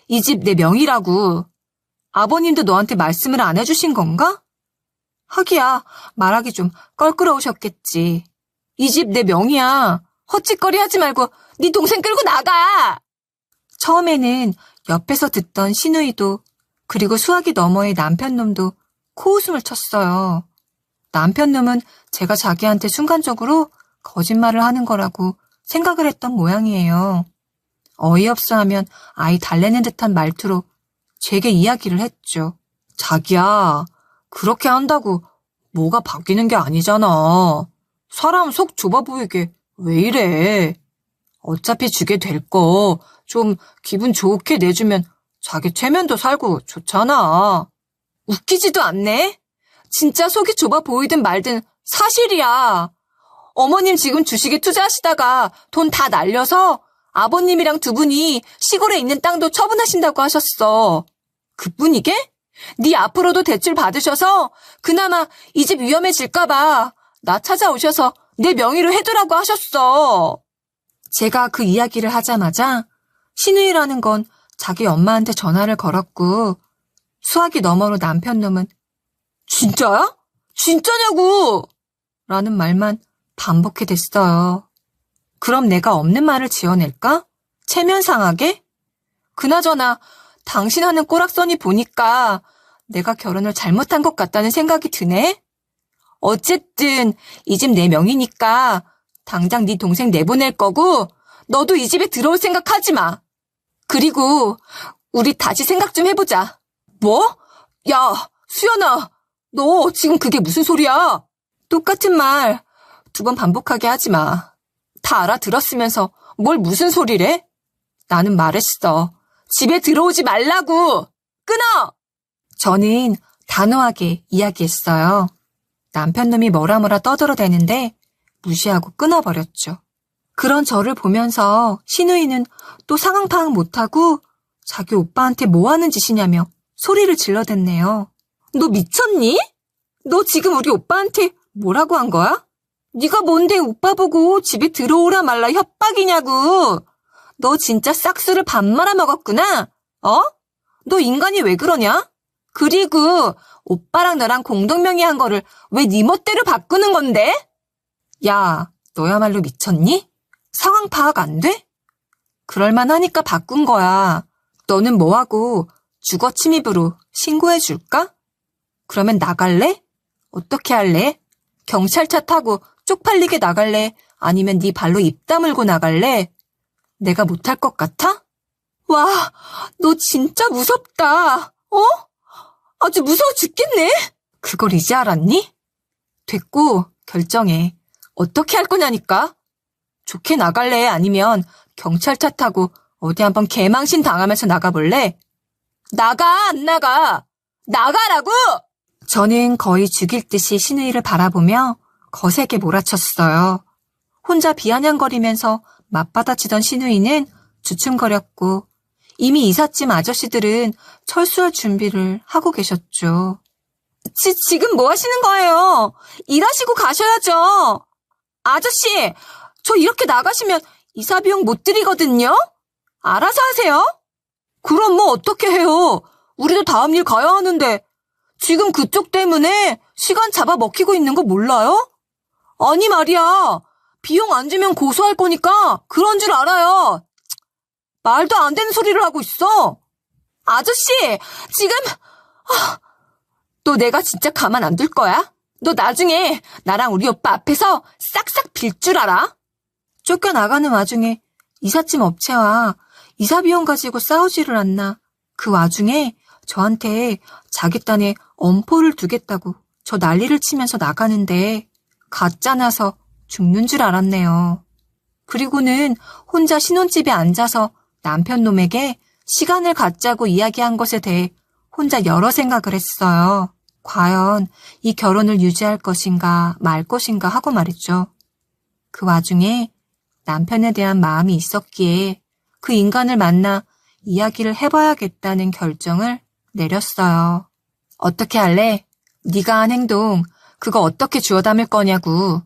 이 집 내 명의라고. 아버님도 너한테 말씀을 안 해주신 건가? 하기야 말하기 좀 껄끄러우셨겠지. 이 집 내 명의야. 헛짓거리 하지 말고 네 동생 끌고 나가. 처음에는 옆에서 듣던 신우이도 그리고 수화기 너머의 남편놈도 코웃음을 쳤어요. 남편놈은 제가 자기한테 순간적으로 거짓말을 하는 거라고 생각을 했던 모양이에요. 어이없어 하면 아이 달래는 듯한 말투로 제게 이야기를 했죠. 자기야, 그렇게 한다고 뭐가 바뀌는 게 아니잖아. 사람 속 좁아 보이게 왜 이래. 어차피 주게 될 거 좀 기분 좋게 내주면 자기 체면도 살고 좋잖아. 웃기지도 않네. 진짜 속이 좁아 보이든 말든 사실이야. 어머님 지금 주식에 투자하시다가 돈 다 날려서 아버님이랑 두 분이 시골에 있는 땅도 처분하신다고 하셨어. 그뿐이게? 네 앞으로도 대출 받으셔서 그나마 이 집 위험해질까봐 나 찾아오셔서 내 명의로 해두라고 하셨어. 제가 그 이야기를 하자마자 신우이라는 건 자기 엄마한테 전화를 걸었고 수화기 너머로 남편 놈은 진짜야? 진짜냐고! 라는 말만 반복해 댔어요. 그럼 내가 없는 말을 지어낼까? 체면 상하게? 그나저나 당신 하는 꼬락서니 보니까 내가 결혼을 잘못한 것 같다는 생각이 드네? 어쨌든 이 집 내 명이니까 당장 네 동생 내보낼 거고 너도 이 집에 들어올 생각 하지 마. 그리고 우리 다시 생각 좀 해보자. 뭐? 야, 수연아, 너 지금 그게 무슨 소리야? 똑같은 말 2번 반복하게 하지 마. 다 알아들었으면서 뭘 무슨 소리래? 나는 말했어. 집에 들어오지 말라고! 끊어! 저는 단호하게 이야기했어요. 남편놈이 뭐라 떠들어대는데 무시하고 끊어버렸죠. 그런 저를 보면서 신우이는 또 상황 파악 못하고 자기 오빠한테 뭐 하는 짓이냐며 소리를 질러댔네요. 너 미쳤니? 너 지금 우리 오빠한테 뭐라고 한 거야? 네가 뭔데 오빠 보고 집에 들어오라 말라 협박이냐고. 너 진짜 싹수를 밥 말아먹었구나. 어? 너 인간이 왜 그러냐? 그리고 오빠랑 너랑 공동명의한 거를 왜 네 멋대로 바꾸는 건데? 야, 너야말로 미쳤니? 상황 파악 안 돼? 그럴만하니까 바꾼 거야. 너는 뭐하고 주거 침입으로 신고해 줄까? 그러면 나갈래? 어떻게 할래? 경찰차 타고 쪽팔리게 나갈래? 아니면 네 발로 입 다물고 나갈래? 내가 못할 것 같아? 와, 너 진짜 무섭다. 어? 아주 무서워 죽겠네. 그걸 이제 알았니? 됐고 결정해. 어떻게 할 거냐니까? 좋게 나갈래? 아니면 경찰차 타고 어디 한번 개망신 당하면서 나가볼래? 나가, 안 나가? 나가라고! 저는 거의 죽일 듯이 신우이를 바라보며 거세게 몰아쳤어요. 혼자 비아냥거리면서 맞받아치던 신우이는 주춤거렸고 이미 이삿짐 아저씨들은 철수할 준비를 하고 계셨죠. 지금 뭐 하시는 거예요? 일하시고 가셔야죠. 아저씨, 저 이렇게 나가시면 이사 비용 못 드리거든요? 알아서 하세요. 그럼 뭐 어떻게 해요? 우리도 다음 일 가야 하는데 지금 그쪽 때문에 시간 잡아 먹히고 있는 거 몰라요? 아니 말이야. 비용 안 주면 고소할 거니까 그런 줄 알아요. 말도 안 되는 소리를 하고 있어. 아저씨, 지금 또 내가 진짜 가만 안 둘 거야? 너 나중에 나랑 우리 오빠 앞에서 싹싹 빌 줄 알아? 쫓겨나가는 와중에 이삿짐 업체와 이사 비용 가지고 싸우지를 않나. 그 와중에 저한테 자기 딴에 엄포를 두겠다고 저 난리를 치면서 나가는데 가짜나서 죽는 줄 알았네요. 그리고는 혼자 신혼집에 앉아서 남편 놈에게 시간을 갖자고 이야기한 것에 대해 혼자 여러 생각을 했어요. 과연 이 결혼을 유지할 것인가 말 것인가 하고 말이죠. 그 와중에 남편에 대한 마음이 있었기에 그 인간을 만나 이야기를 해봐야겠다는 결정을 내렸어요. 어떻게 할래? 네가 한 행동 그거 어떻게 주워 담을 거냐고.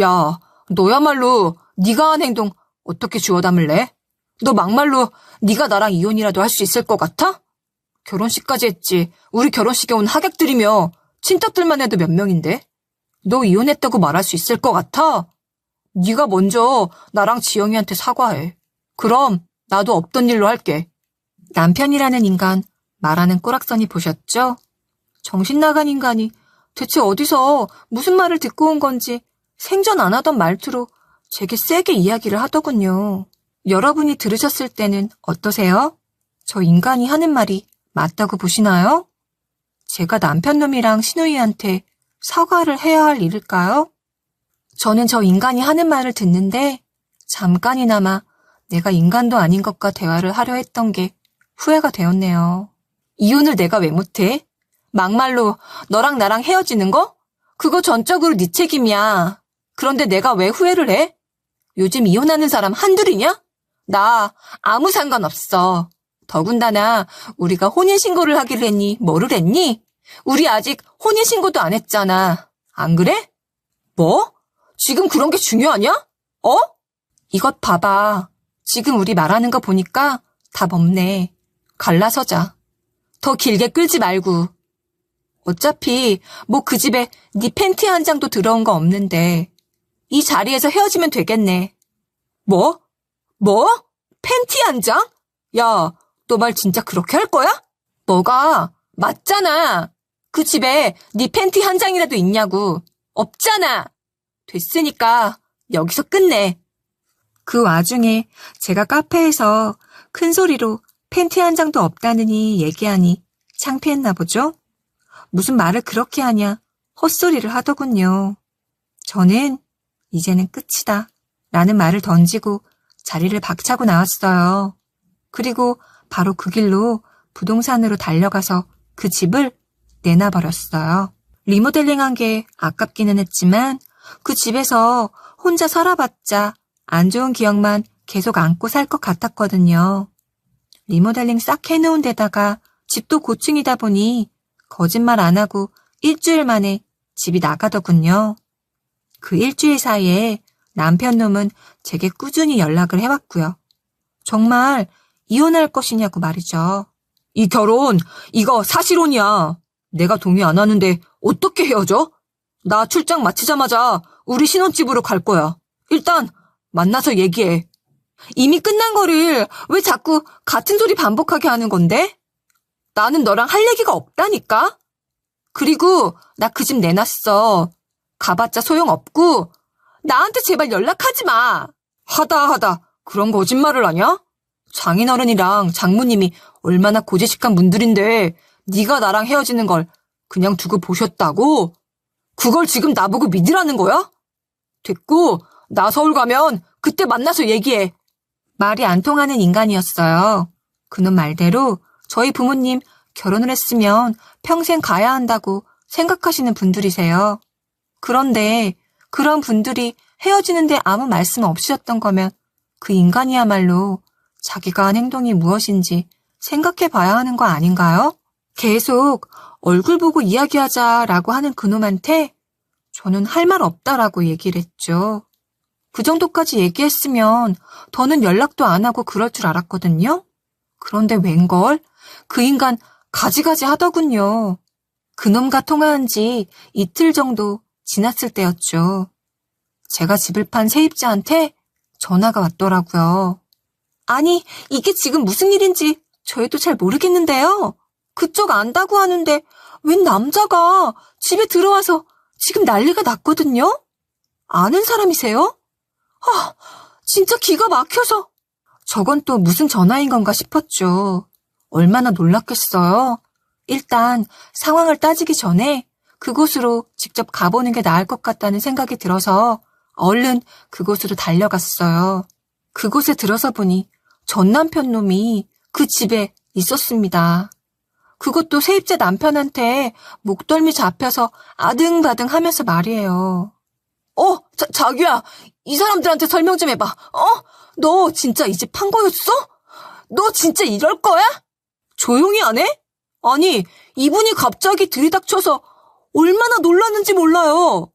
야, 너야말로 네가 한 행동 어떻게 주워 담을래? 너 막말로 네가 나랑 이혼이라도 할 수 있을 것 같아? 결혼식까지 했지. 우리 결혼식에 온 하객들이며 친척들만 해도 몇 명인데? 너 이혼했다고 말할 수 있을 것 같아? 네가 먼저 나랑 지영이한테 사과해. 그럼 나도 없던 일로 할게. 남편이라는 인간 말하는 꼬락서니 보셨죠? 정신 나간 인간이 대체 어디서 무슨 말을 듣고 온 건지 생전 안 하던 말투로 제게 세게 이야기를 하더군요. 여러분이 들으셨을 때는 어떠세요? 저 인간이 하는 말이 맞다고 보시나요? 제가 남편놈이랑 신우이한테 사과를 해야 할 일일까요? 저는 저 인간이 하는 말을 듣는데 잠깐이나마 내가 인간도 아닌 것과 대화를 하려 했던 게 후회가 되었네요. 이혼을 내가 왜 못해? 막말로 너랑 나랑 헤어지는 거? 그거 전적으로 네 책임이야. 그런데 내가 왜 후회를 해? 요즘 이혼하는 사람 한둘이냐? 나 아무 상관없어. 더군다나 우리가 혼인신고를 하기로 했니? 뭐를 했니? 우리 아직 혼인신고도 안 했잖아. 안 그래? 뭐? 지금 그런 게 중요하냐? 어? 이것 봐봐. 지금 우리 말하는 거 보니까 답 없네. 갈라서자. 더 길게 끌지 말고. 어차피 뭐 그 집에 네 팬티 한 장도 들어온 거 없는데 이 자리에서 헤어지면 되겠네. 뭐? 뭐? 팬티 한 장? 야, 너 말 진짜 그렇게 할 거야? 뭐가? 맞잖아. 그 집에 네 팬티 한 장이라도 있냐고. 없잖아. 됐으니까 여기서 끝내. 그 와중에 제가 카페에서 큰 소리로 팬티 한 장도 없다느니 얘기하니 창피했나 보죠? 무슨 말을 그렇게 하냐 헛소리를 하더군요. 저는 이제는 끝이다 라는 말을 던지고 자리를 박차고 나왔어요. 그리고 바로 그 길로 부동산으로 달려가서 그 집을 내놔버렸어요. 리모델링한 게 아깝기는 했지만 그 집에서 혼자 살아봤자 안 좋은 기억만 계속 안고 살 것 같았거든요. 리모델링 싹 해놓은 데다가 집도 고층이다 보니 거짓말 안 하고 일주일 만에 집이 나가더군요. 그 일주일 사이에 남편 놈은 제게 꾸준히 연락을 해왔고요. 정말 이혼할 것이냐고 말이죠. 이 결혼, 이거 사실혼이야. 내가 동의 안 하는데 어떻게 헤어져? 나 출장 마치자마자 우리 신혼집으로 갈 거야. 일단 만나서 얘기해. 이미 끝난 거를 왜 자꾸 같은 소리 반복하게 하는 건데? 나는 너랑 할 얘기가 없다니까? 그리고 나 그 집 내놨어. 가봤자 소용없고 나한테 제발 연락하지 마. 하다 그런 거짓말을 하냐? 장인어른이랑 장모님이 얼마나 고지식한 분들인데 네가 나랑 헤어지는 걸 그냥 두고 보셨다고? 그걸 지금 나보고 믿으라는 거야? 됐고 나 서울 가면 그때 만나서 얘기해. 말이 안 통하는 인간이었어요. 그놈 말대로 저희 부모님 결혼을 했으면 평생 가야 한다고 생각하시는 분들이세요. 그런데 그런 분들이 헤어지는데 아무 말씀 없으셨던 거면 그 인간이야말로 자기가 한 행동이 무엇인지 생각해 봐야 하는 거 아닌가요? 계속 얼굴 보고 이야기하자라고 하는 그놈한테 저는 할 말 없다라고 얘기를 했죠. 그 정도까지 얘기했으면 더는 연락도 안 하고 그럴 줄 알았거든요. 그런데 웬걸? 그 인간 가지가지 하더군요. 그놈과 통화한 지 이틀 정도 지났을 때였죠. 제가 집을 판 세입자한테 전화가 왔더라고요. 아니, 이게 지금 무슨 일인지 저희도 잘 모르겠는데요. 그쪽 안다고 하는데 웬 남자가 집에 들어와서 지금 난리가 났거든요? 아는 사람이세요? 아, 진짜 기가 막혀서. 저건 또 무슨 전화인 건가 싶었죠. 얼마나 놀랐겠어요. 일단 상황을 따지기 전에 그곳으로 직접 가보는 게 나을 것 같다는 생각이 들어서 얼른 그곳으로 달려갔어요. 그곳에 들어서 보니 전 남편 놈이 그 집에 있었습니다. 그것도 세입자 남편한테 목덜미 잡혀서 아등바등 하면서 말이에요. 자기야, 이 사람들한테 설명 좀 해봐. 너 진짜 이 집 판 거였어? 너 진짜 이럴 거야? 조용히 안 해? 아니, 이분이 갑자기 들이닥쳐서 얼마나 놀랐는지 몰라요.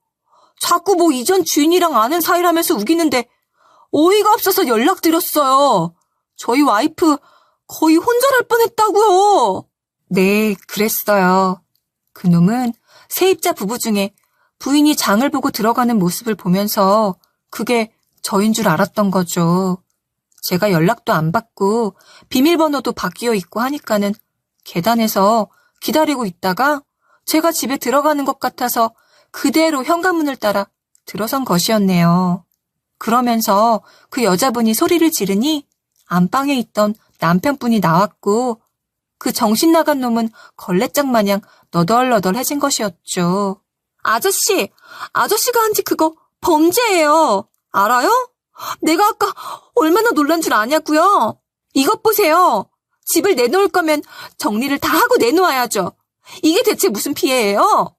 자꾸 뭐 이전 주인이랑 아는 사이라면서 우기는데 어이가 없어서 연락드렸어요. 저희 와이프 거의 혼절할 뻔했다고요. 네, 그랬어요. 그놈은 세입자 부부 중에 부인이 장을 보고 들어가는 모습을 보면서 그게 저인 줄 알았던 거죠. 제가 연락도 안 받고 비밀번호도 바뀌어 있고 하니까는 계단에서 기다리고 있다가 제가 집에 들어가는 것 같아서 그대로 현관문을 따라 들어선 것이었네요. 그러면서 그 여자분이 소리를 지르니 안방에 있던 남편분이 나왔고 그 정신 나간 놈은 걸레짝 마냥 너덜너덜해진 것이었죠. 아저씨가 한 짓 그거 범죄예요. 알아요? 내가 아까 얼마나 놀란 줄 아냐고요? 이것 보세요. 집을 내놓을 거면 정리를 다 하고 내놓아야죠. 이게 대체 무슨 피해예요?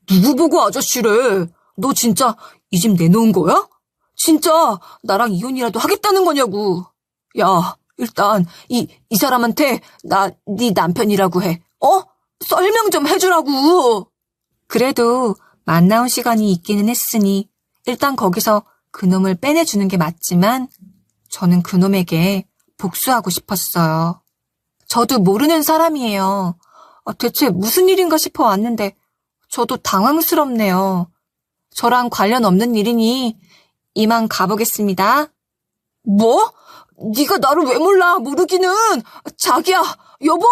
누구 보고 아저씨래? 너 진짜 이 집 내놓은 거야? 진짜 나랑 이혼이라도 하겠다는 거냐고. 야, 일단 이 사람한테 나 네 남편이라고 해. 설명 좀 해주라고. 그래도 만나온 시간이 있기는 했으니 일단 거기서 그놈을 빼내주는 게 맞지만 저는 그놈에게 복수하고 싶었어요. 저도 모르는 사람이에요. 대체 무슨 일인가 싶어 왔는데 저도 당황스럽네요. 저랑 관련 없는 일이니 이만 가보겠습니다. 뭐? 네가 나를 왜 몰라? 모르기는. 자기야, 여보!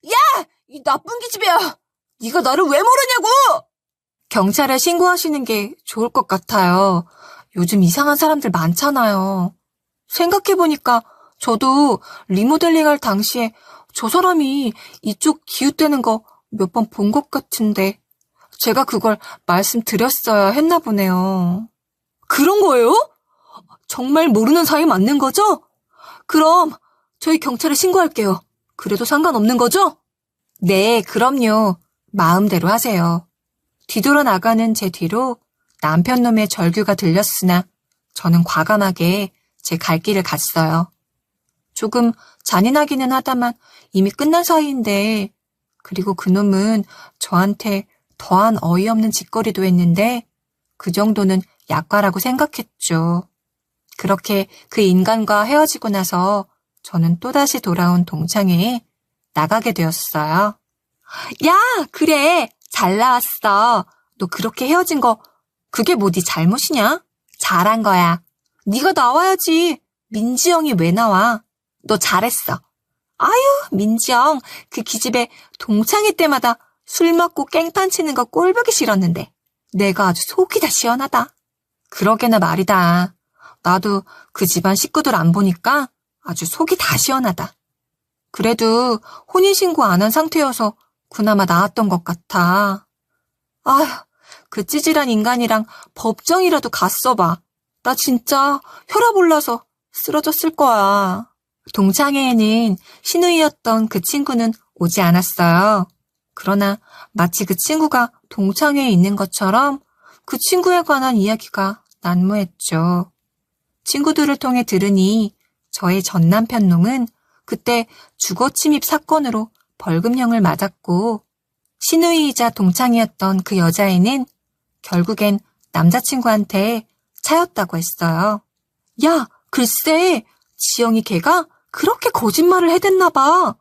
야! 이 나쁜 기집애야! 네가 나를 왜 모르냐고! 경찰에 신고하시는 게 좋을 것 같아요. 요즘 이상한 사람들 많잖아요. 생각해보니까 저도 리모델링 할 당시에 저 사람이 이쪽 기웃대는 거 몇 번 본 것 같은데 제가 그걸 말씀드렸어야 했나 보네요. 그런 거예요? 정말 모르는 사이 맞는 거죠? 그럼 저희 경찰에 신고할게요. 그래도 상관없는 거죠? 네, 그럼요. 마음대로 하세요. 뒤돌아 나가는 제 뒤로 남편 놈의 절규가 들렸으나 저는 과감하게 제 갈 길을 갔어요. 조금 잔인하기는 하다만 이미 끝난 사이인데 그리고 그놈은 저한테 더한 어이없는 짓거리도 했는데 그 정도는 약과라고 생각했죠. 그렇게 그 인간과 헤어지고 나서 저는 또다시 돌아온 동창회에 나가게 되었어요. 야, 그래. 잘 나왔어. 너 그렇게 헤어진 거 그게 뭐 네 잘못이냐? 잘한 거야. 네가 나와야지. 민지 형이 왜 나와? 너 잘했어. 아유, 민지 형 그 기집애 동창회 때마다 술 먹고 깽판 치는 거 꼴보기 싫었는데 내가 아주 속이 다 시원하다. 그러게나 말이다. 나도 그 집안 식구들 안 보니까 아주 속이 다 시원하다. 그래도 혼인신고 안 한 상태여서 그나마 나았던 것 같아. 아휴, 그 찌질한 인간이랑 법정이라도 갔어봐. 나 진짜 혈압 올라서 쓰러졌을 거야. 동창회에는 시누이였던 그 친구는 오지 않았어요. 그러나 마치 그 친구가 동창회에 있는 것처럼 그 친구에 관한 이야기가 난무했죠. 친구들을 통해 들으니 저의 전 남편 놈은 그때 주거침입 사건으로 벌금형을 맞았고 시누이이자 동창이었던 그 여자애는 결국엔 남자친구한테 차였다고 했어요. 야, 글쎄, 지영이 걔가 그렇게 거짓말을 해댔나 봐.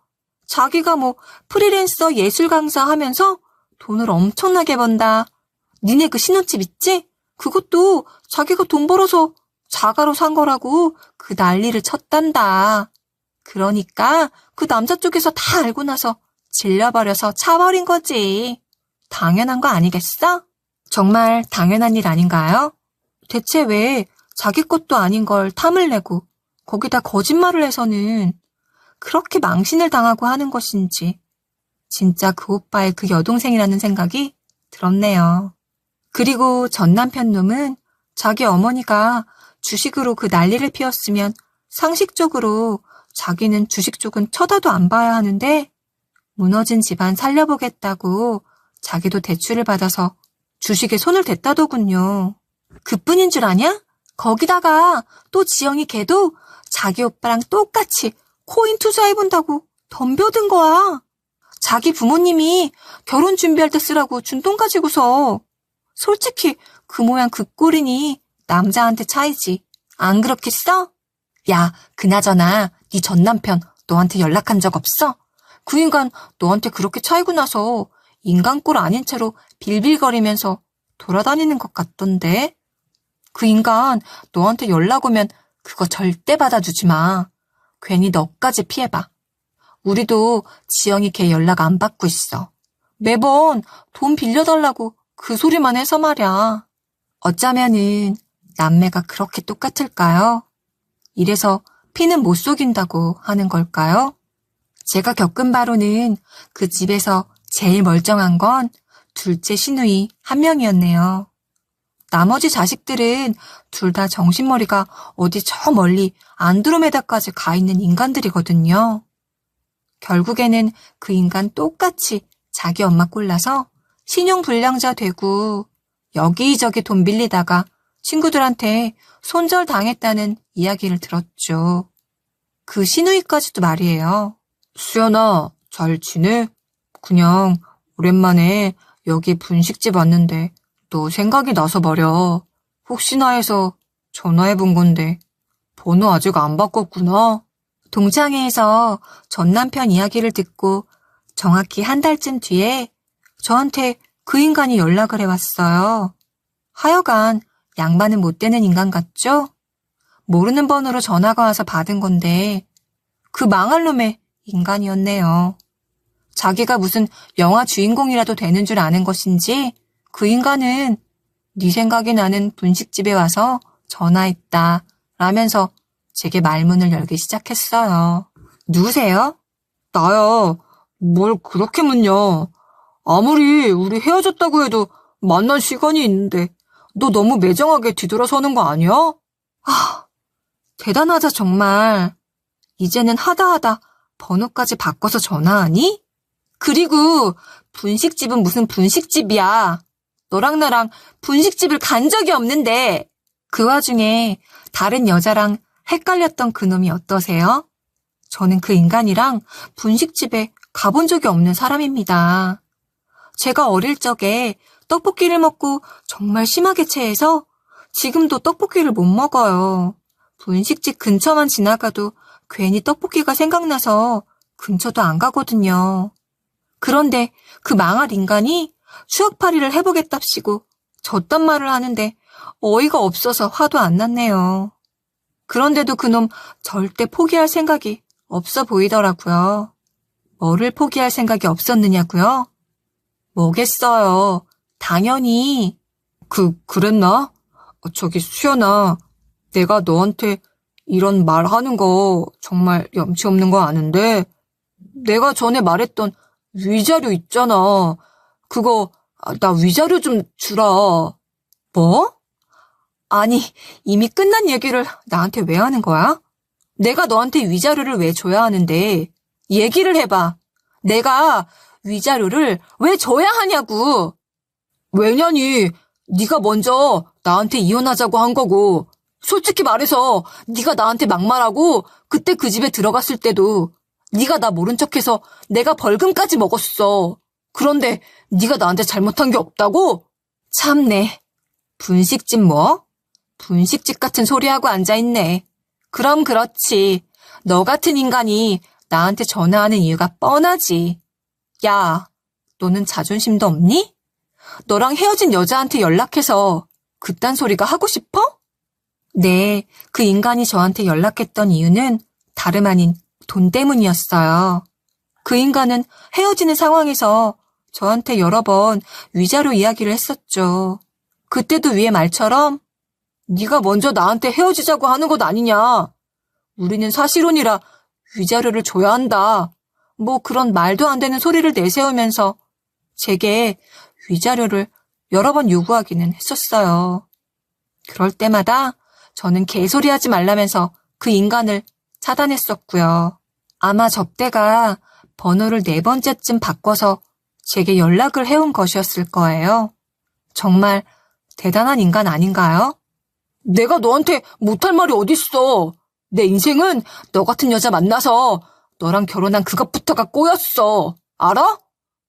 자기가 뭐 프리랜서 예술 강사 하면서 돈을 엄청나게 번다. 니네 그 신혼집 있지? 그것도 자기가 돈 벌어서 자가로 산 거라고 그 난리를 쳤단다. 그러니까 그 남자 쪽에서 다 알고 나서 질려버려서 차버린 거지. 당연한 거 아니겠어? 정말 당연한 일 아닌가요? 대체 왜 자기 것도 아닌 걸 탐을 내고 거기다 거짓말을 해서는 그렇게 망신을 당하고 하는 것인지 진짜 그 오빠의 그 여동생이라는 생각이 들었네요. 그리고 전 남편 놈은 자기 어머니가 주식으로 그 난리를 피웠으면 상식적으로 자기는 주식 쪽은 쳐다도 안 봐야 하는데 무너진 집안 살려보겠다고 자기도 대출을 받아서 주식에 손을 댔다더군요. 그뿐인 줄 아냐? 거기다가 또 지영이 걔도 자기 오빠랑 똑같이 코인 투자해본다고 덤벼든 거야. 자기 부모님이 결혼 준비할 때 쓰라고 준 돈 가지고서. 솔직히 그 모양 그 꼴이니 남자한테 차이지. 안 그렇겠어? 야, 그나저나 네 전 남편 너한테 연락한 적 없어? 그 인간 너한테 그렇게 차이고 나서 인간꼴 아닌 채로 빌빌거리면서 돌아다니는 것 같던데. 그 인간 너한테 연락 오면 그거 절대 받아주지 마. 괜히 너까지 피해봐. 우리도 지영이 걔 연락 안 받고 있어. 매번 돈 빌려달라고 그 소리만 해서 말이야. 어쩌면은 남매가 그렇게 똑같을까요? 이래서 피는 못 속인다고 하는 걸까요? 제가 겪은 바로는 그 집에서 제일 멀쩡한 건 둘째 시누이 한 명이었네요. 나머지 자식들은 둘 다 정신머리가 어디 저 멀리 안드로메다까지 가 있는 인간들이거든요. 결국에는 그 인간 똑같이 자기 엄마 꼴라서 신용불량자 되고 여기저기 돈 빌리다가 친구들한테 손절당했다는 이야기를 들었죠. 그 시누이까지도 말이에요. 수연아, 잘 지내? 그냥 오랜만에 여기 분식집 왔는데 너 생각이 나서 말이야. 혹시나 해서 전화해본 건데 번호 아직 안 바꿨구나. 동창회에서 전 남편 이야기를 듣고 정확히 한 달쯤 뒤에 저한테 그 인간이 연락을 해왔어요. 하여간 양반은 못 되는 인간 같죠? 모르는 번호로 전화가 와서 받은 건데 그 망할 놈의 인간이었네요. 자기가 무슨 영화 주인공이라도 되는 줄 아는 것인지 그 인간은 네 생각이 나는 분식집에 와서 전화했다 라면서 제게 말문을 열기 시작했어요. 누구세요? 나야. 뭘 그렇게 묻냐. 아무리 우리 헤어졌다고 해도 만날 시간이 있는데 너 너무 매정하게 뒤돌아서는 거 아니야? 아, 대단하자 정말. 이제는 하다하다 번호까지 바꿔서 전화하니? 그리고 분식집은 무슨 분식집이야. 너랑 나랑 분식집을 간 적이 없는데. 그 와중에 다른 여자랑 헷갈렸던 그놈이 어떠세요? 저는 그 인간이랑 분식집에 가본 적이 없는 사람입니다. 제가 어릴 적에 떡볶이를 먹고 정말 심하게 체해서 지금도 떡볶이를 못 먹어요. 분식집 근처만 지나가도 괜히 떡볶이가 생각나서 근처도 안 가거든요. 그런데 그 망할 인간이 추억팔이를 해보겠답시고 저딴 말을 하는데 어이가 없어서 화도 안 났네요. 그런데도 그놈 절대 포기할 생각이 없어 보이더라고요. 뭐를 포기할 생각이 없었느냐고요? 뭐겠어요. 당연히. 그랬나? 저기 수연아, 내가 너한테 이런 말 하는 거 정말 염치 없는 거 아는데 내가 전에 말했던 위자료 있잖아. 그거 나 위자료 좀 주라. 뭐? 아니, 이미 끝난 얘기를 나한테 왜 하는 거야? 내가 너한테 위자료를 왜 줘야 하는데 얘기를 해봐. 내가 위자료를 왜 줘야 하냐고. 왜냐니 네가 먼저 나한테 이혼하자고 한 거고 솔직히 말해서 네가 나한테 막말하고 그때 그 집에 들어갔을 때도 네가 나 모른 척해서 내가 벌금까지 먹었어. 그런데 네가 나한테 잘못한 게 없다고? 참네. 분식집 뭐? 분식집 같은 소리하고 앉아있네. 그럼 그렇지. 너 같은 인간이 나한테 전화하는 이유가 뻔하지. 야, 너는 자존심도 없니? 너랑 헤어진 여자한테 연락해서 그딴 소리가 하고 싶어? 네, 그 인간이 저한테 연락했던 이유는 다름 아닌 돈 때문이었어요. 그 인간은 헤어지는 상황에서 저한테 여러 번 위자료 이야기를 했었죠. 그때도 위의 말처럼 네가 먼저 나한테 헤어지자고 하는 것 아니냐. 우리는 사실혼이라 위자료를 줘야 한다. 뭐 그런 말도 안 되는 소리를 내세우면서 제게 위자료를 여러 번 요구하기는 했었어요. 그럴 때마다 저는 개소리하지 말라면서 그 인간을 차단했었고요. 아마 접대가 번호를 4번째쯤 바꿔서 제게 연락을 해온 것이었을 거예요. 정말 대단한 인간 아닌가요? 내가 너한테 못할 말이 어딨어. 내 인생은 너 같은 여자 만나서 너랑 결혼한 그것부터가 꼬였어. 알아?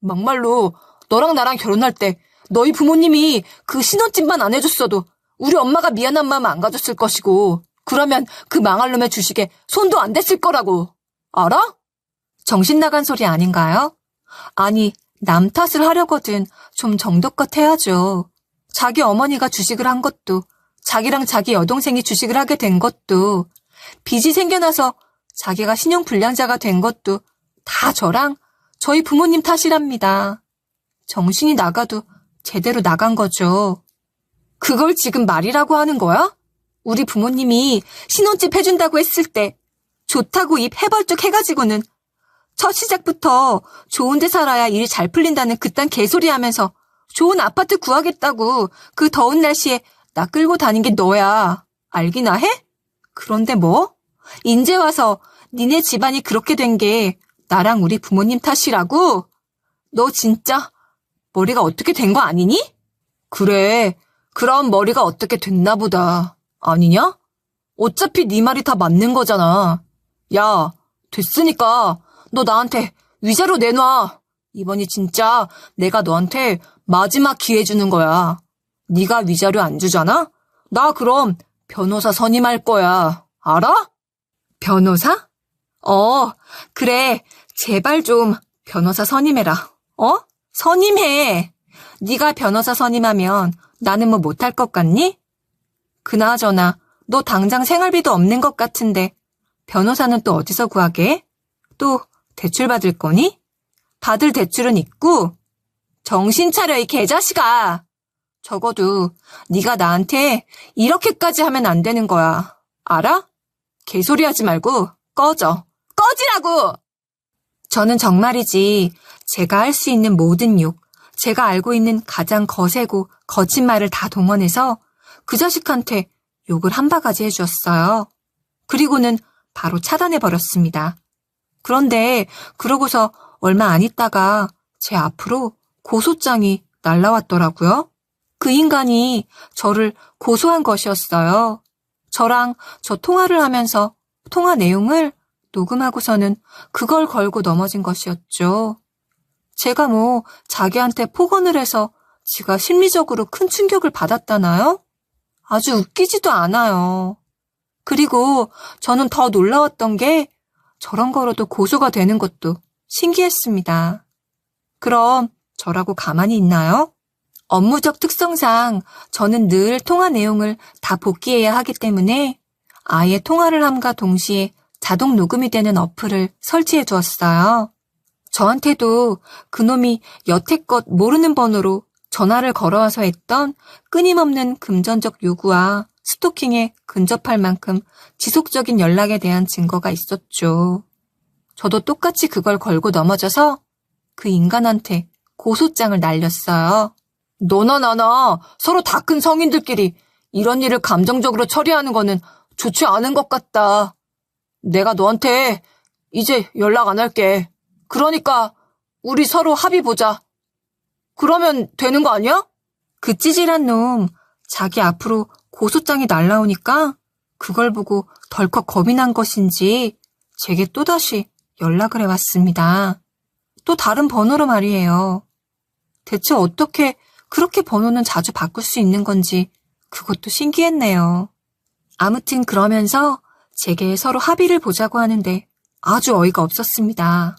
막말로 너랑 나랑 결혼할 때 너희 부모님이 그 신혼집만 안 해줬어도 우리 엄마가 미안한 마음 안 가졌을 것이고 그러면 그 망할 놈의 주식에 손도 안 댔을 거라고. 알아? 정신 나간 소리 아닌가요? 아니, 남 탓을 하려거든 좀 정도껏 해야죠. 자기 어머니가 주식을 한 것도 자기랑 자기 여동생이 주식을 하게 된 것도 빚이 생겨나서 자기가 신용불량자가 된 것도 다 저랑 저희 부모님 탓이랍니다. 정신이 나가도 제대로 나간 거죠. 그걸 지금 말이라고 하는 거야? 우리 부모님이 신혼집 해준다고 했을 때 좋다고 입 해벌쩍 해가지고는 첫 시작부터 좋은 데 살아야 일이 잘 풀린다는 그딴 개소리 하면서 좋은 아파트 구하겠다고 그 더운 날씨에 나 끌고 다닌 게 너야. 알기나 해? 그런데 뭐? 인제 와서 니네 집안이 그렇게 된 게 나랑 우리 부모님 탓이라고? 너 진짜 머리가 어떻게 된 거 아니니? 그래, 그럼 머리가 어떻게 됐나 보다. 아니냐? 어차피 네 말이 다 맞는 거잖아. 야, 됐으니까 너 나한테 위자료 내놔. 이번이 진짜 내가 너한테 마지막 기회 주는 거야. 네가 위자료 안 주잖아? 나 그럼 변호사 선임할 거야. 알아? 변호사? 그래. 제발 좀 변호사 선임해라. 선임해. 네가 변호사 선임하면 나는 뭐 못할 것 같니? 그나저나 너 당장 생활비도 없는 것 같은데 변호사는 또 어디서 구하게? 또 대출 받을 거니? 받을 대출은 있고 정신 차려 이 개자식아. 적어도 네가 나한테 이렇게까지 하면 안 되는 거야. 알아? 개소리하지 말고 꺼져. 꺼지라고! 저는 정말이지 제가 할 수 있는 모든 욕, 제가 알고 있는 가장 거세고 거친 말을 다 동원해서 그 자식한테 욕을 한 바가지 해주었어요. 그리고는 바로 차단해버렸습니다. 그런데 그러고서 얼마 안 있다가 제 앞으로 고소장이 날라왔더라고요. 그 인간이 저를 고소한 것이었어요. 저랑 저 통화를 하면서 통화 내용을 녹음하고서는 그걸 걸고 넘어진 것이었죠. 제가 뭐 자기한테 폭언을 해서 지가 심리적으로 큰 충격을 받았다나요? 아주 웃기지도 않아요. 그리고 저는 더 놀라웠던 게 저런 거로도 고소가 되는 것도 신기했습니다. 그럼 저라고 가만히 있나요? 업무적 특성상 저는 늘 통화 내용을 다 복귀해야 하기 때문에 아예 통화를 함과 동시에 자동 녹음이 되는 어플을 설치해 두었어요. 저한테도 그놈이 여태껏 모르는 번호로 전화를 걸어와서 했던 끊임없는 금전적 요구와 스토킹에 근접할 만큼 지속적인 연락에 대한 증거가 있었죠. 저도 똑같이 그걸 걸고 넘어져서 그 인간한테 고소장을 날렸어요. 너나 나나 서로 다 큰 성인들끼리 이런 일을 감정적으로 처리하는 거는 좋지 않은 것 같다. 내가 너한테 이제 연락 안 할게. 그러니까 우리 서로 합의 보자. 그러면 되는 거 아니야? 그 찌질한 놈 자기 앞으로 고소장이 날라오니까 그걸 보고 덜컥 겁이 난 것인지 제게 또다시 연락을 해왔습니다. 또 다른 번호로 말이에요. 대체 어떻게 그렇게 번호는 자주 바꿀 수 있는 건지 그것도 신기했네요. 아무튼 그러면서 제게 서로 합의를 보자고 하는데 아주 어이가 없었습니다.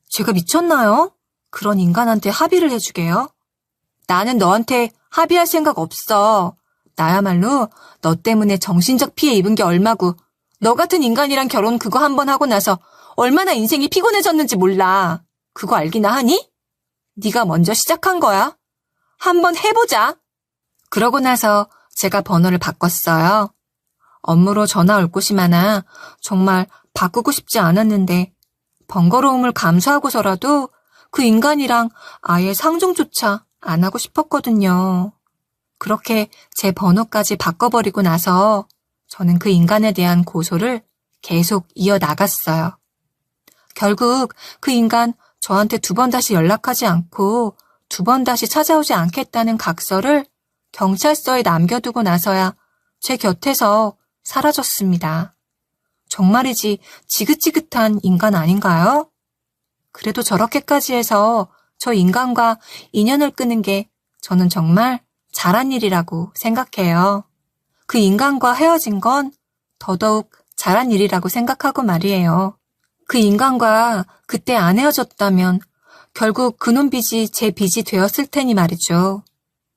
제가 미쳤나요? 그런 인간한테 합의를 해주게요? 나는 너한테 합의할 생각 없어. 나야말로 너 때문에 정신적 피해 입은 게 얼마고 너 같은 인간이랑 결혼 그거 한 번 하고 나서 얼마나 인생이 피곤해졌는지 몰라. 그거 알기나 하니? 네가 먼저 시작한 거야. 한번 해보자. 그러고 나서 제가 번호를 바꿨어요. 업무로 전화 올 곳이 많아 정말 바꾸고 싶지 않았는데 번거로움을 감수하고서라도 그 인간이랑 아예 상종조차 안 하고 싶었거든요. 그렇게 제 번호까지 바꿔버리고 나서 저는 그 인간에 대한 고소를 계속 이어나갔어요. 결국 그 인간 저한테 2번 다시 연락하지 않고 2번 다시 찾아오지 않겠다는 각서를 경찰서에 남겨두고 나서야 제 곁에서 사라졌습니다. 정말이지 지긋지긋한 인간 아닌가요? 그래도 저렇게까지 해서 저 인간과 인연을 끄는 게 저는 정말 잘한 일이라고 생각해요. 그 인간과 헤어진 건 더더욱 잘한 일이라고 생각하고 말이에요. 그 인간과 그때 안 헤어졌다면 결국 그놈 빚이 제 빚이 되었을 테니 말이죠.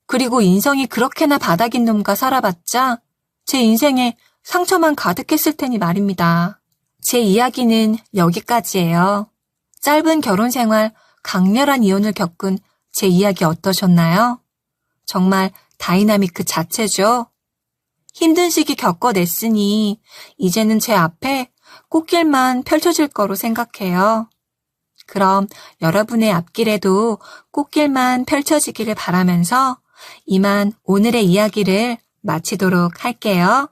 그리고 인성이 그렇게나 바닥인 놈과 살아봤자 제 인생에 상처만 가득했을 테니 말입니다. 제 이야기는 여기까지예요. 짧은 결혼 생활, 강렬한 이혼을 겪은 제 이야기 어떠셨나요? 정말 다이나믹 그 자체죠. 힘든 시기 겪어냈으니 이제는 제 앞에 꽃길만 펼쳐질 거로 생각해요. 그럼 여러분의 앞길에도 꽃길만 펼쳐지기를 바라면서 이만 오늘의 이야기를 마치도록 할게요.